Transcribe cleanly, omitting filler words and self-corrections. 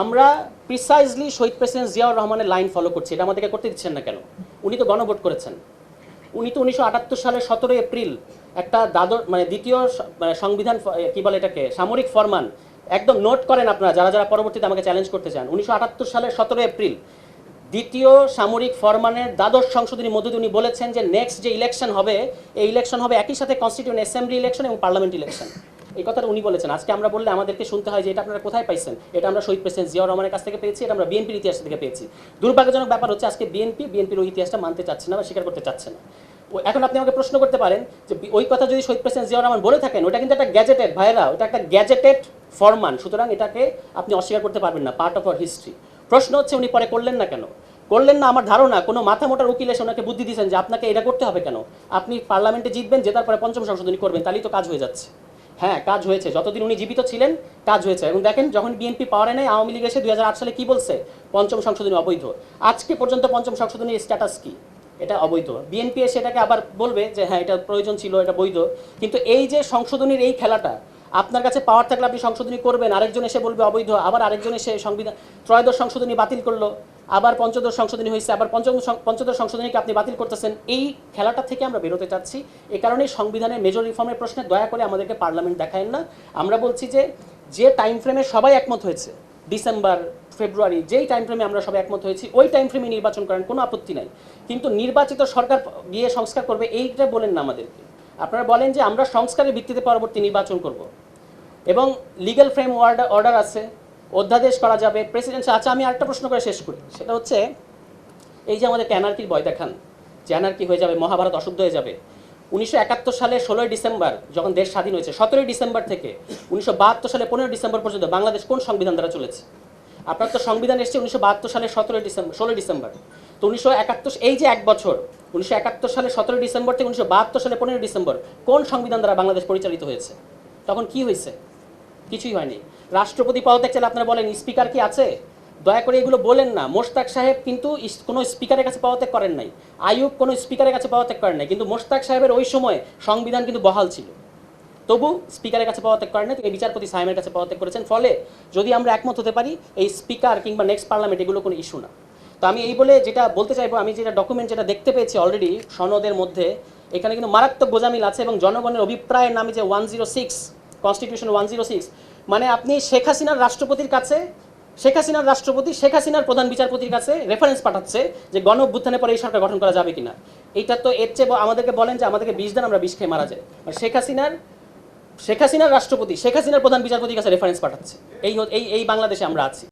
আমরা প্রিসাইজলি শহীদ প্রেসিডেন্ট জিয়াউর রহমানের line follow করছি, এটা আমাদেরকে করতে দিচ্ছেন না কেন? উনি তো গণভোট করেছেন। উনি তো 1978 সালের 17 এপ্রিল একটা দ্বিতীয় সংবিধান কি বলে এটাকে সামরিক ফরমান, একদম নোট করেন আপনারা যারা যারা পরবর্তীতে আমাকে চ্যালেঞ্জ করতে চান। 1978 সালের 17 এপ্রিল দ্বিতীয় সামরিক ফরমানের দ্বাদশ সংশোধনীর মধ্যে উনি বলেছেন যে নেক্সট যে ইলেকশন হবে, এই ইলেকশন হবে একই সাথে কনস্টিটিউয়েন্ট অ্যাসেম্বলি ইলেকশন এবং পার্লামেন্ট ইলেকশন। এই কথাটা উনি বলেছেন। আজকে আমরা বললে আমাদেরকে শুনতে হয় যে এটা আপনারা কোথায় পাইছেন? এটা আমরা শহীদ প্রেসিডেন্ট জিয়াউর রহমানের কাছ থেকে পেয়েছি, এটা আমরা বিএনপির ইতিহাস থেকে পেয়েছি। দুর্ভাগ্যজনক ব্যাপার হচ্ছে আজকে বিএনপির ওই ইতিহাসটা মানতে চাচ্ছে না বা স্বীকার করতে চাচ্ছে না। এখন আপনি আমাকে প্রশ্ন করতে পারেন যে ওই কথা যদি শহীদ প্রেসিডেন্ট জিয়াউর রহমান বলে থাকেন, ওটা কিন্তু একটা গ্যাজেটেড ভাইরা, ওটা একটা গ্যাজেটেড ফরমান, সুতরাং এটাকে আপনি অস্বীকার করতে পারবেন না, পার্ট অফ আওয়ার হিস্ট্রি। প্রশ্ন হচ্ছে উনি পরে করলেন না কেন? করলেন না আমার ধারণা কোনো মাথা মোটার উকিল এসে ওনাকে বুদ্ধি দিয়েছেন যে আপনাকে এটা করতে হবে কেন, আপনি পার্লামেন্টে জিতবেন, জেতার পরে পঞ্চম সংশোধনী করবেন, তাহলেই তো কাজ হয়ে যাচ্ছে। হ্যাঁ, কাজ হয়েছে, যতদিন উনি জীবিত ছিলেন কাজ হয়েছে। এবং দেখেন যখন বিএনপি পাওয়ারে নেয়, আওয়ামী লীগ এসে 2008 সালে কি বলছে? পঞ্চম সংশোধনী অবৈধ। আজকে পর্যন্ত পঞ্চম সংশোধনীর স্ট্যাটাস কি? এটা অবৈধ। বিএনপি এসে এটাকে আবার বলবে যে হ্যাঁ এটা প্রয়োজন ছিল, এটা বৈধ। কিন্তু এই যে সংশোধনীর এই খেলাটা, আপনার কাছে পাওয়ার থাকলে আপনি সংশোধনী করবেন, আরেকজন এসে বলবে অবৈধ, আবার আরেকজন এসে সংবিধান ত্রয়োদশ সংশোধনী বাতিল করলো, আবার পঞ্চদশ সংশোধনী হয়েছে, আবার পঞ্চদশ সংশোধনীকে আপনি বাতিল করতেছেন। এই খেলাটা থেকে আমরা বেরোতে চাচ্ছি। এ কারণেই সংবিধানের মেজর রিফর্মের প্রশ্নে দয়া করে আমাদেরকে পার্লামেন্ট দেখায়েন না। আমরা বলছি যে টাইম ফ্রেমে সবাই একমত হয়েছে, ডিসেম্বর ফেব্রুয়ারি, যেই টাইম ফ্রেমে আমরা সবাই একমত হয়েছি, ওই টাইম ফ্রেমে নির্বাচন করেন, কোনো আপত্তি নাই। কিন্তু নির্বাচিত সরকার গিয়ে সংস্কার করবে এইটা বলেন না আমাদেরকে। আপনারা বলেন যে আমরা সংস্কারের ভিত্তিতে পরবর্তী নির্বাচন করব এবং লিগ্যাল ফ্রেম অর্ডার আছে, অধ্যাদেশ করা যাবে, প্রেসিডেন্ট। আচ্ছা, আমি আরেকটা প্রশ্ন করে শেষ করি, সেটা হচ্ছে এই যে আমাদের অ্যানার্কির ভয় দেখান যে অ্যানার্কি হয়ে যাবে, মহাভারত অশুদ্ধ হয়ে যাবে। 1971 সালে 16 ডিসেম্বর যখন দেশ স্বাধীন হয়েছে, 17 ডিসেম্বর থেকে 1972 সালে 15 ডিসেম্বর পর্যন্ত বাংলাদেশ কোন সংবিধান দ্বারা চলেছে? আপনার তো সংবিধান এসেছে 1972 সালে 16 ডিসেম্বর। তো 1971, এই যে এক বছর, 1971 সালে 17 ডিসেম্বর থেকে 1972 সালে 15 ডিসেম্বর কোন সংবিধান দ্বারা বাংলাদেশ পরিচালিত হয়েছে? তখন কি হয়েছে? কিছুই হয়নি। রাষ্ট্রপতি পদত্যাগ চাইলে আপনারা বলেন স্পিকার কি আছে? দয়া করে এগুলো বলেন না। মোশতাক সাহেব কিন্তু কোনো স্পিকারের কাছে পদত্যাগ করেন নাই, আইয়ুব কোনো স্পিকারের কাছে পদত্যাগ করেন নাই, কিন্তু মোশতাক সাহেবের ওই সময় সংবিধান কিন্তু বহাল ছিল, তবু স্পিকারের কাছে পদত্যাগ করেন না, এই বিচারপতি সাহেবের কাছে পদত্যাগ করেছেন। ফলে যদি আমরা একমত হতে পারি, এই স্পিকার কিংবা নেক্সট পার্লামেন্ট এগুলো কোনো ইস্যু না। তো আমি এই বলে যেটা বলতে চাইবো, আমি যেটা ডকুমেন্ট যেটা দেখতে পেয়েছি অলরেডি সনদের মধ্যে, এখানে কিন্তু মারাত্মক গোজামিল আছে এবং জনগণের অভিপ্রায়ের নামে যে 106 কনস্টিটিউশন 106, মানে আপনি শেখ হাসিনার রাষ্ট্রপতির কাছে, শেখ হাসিনার প্রধান বিচারপতির কাছে রেফারেন্স পাঠাচ্ছে যে গণ অভ্যুত্থানের পরে এই সরকার গঠন করা যাবে কিনা। এইটা তো এর চেয়ে আমাদেরকে বলেন যে আমাদেরকে বিষ দেন, আমরা বিষ খেয়ে মারা যায়। শেখ হাসিনার রাষ্ট্রপতি শেখ হাসিনার প্রধান বিচারপতির কাছে রেফারেন্স পাঠাচ্ছে। এই বাংলাদেশে আমরা আছি।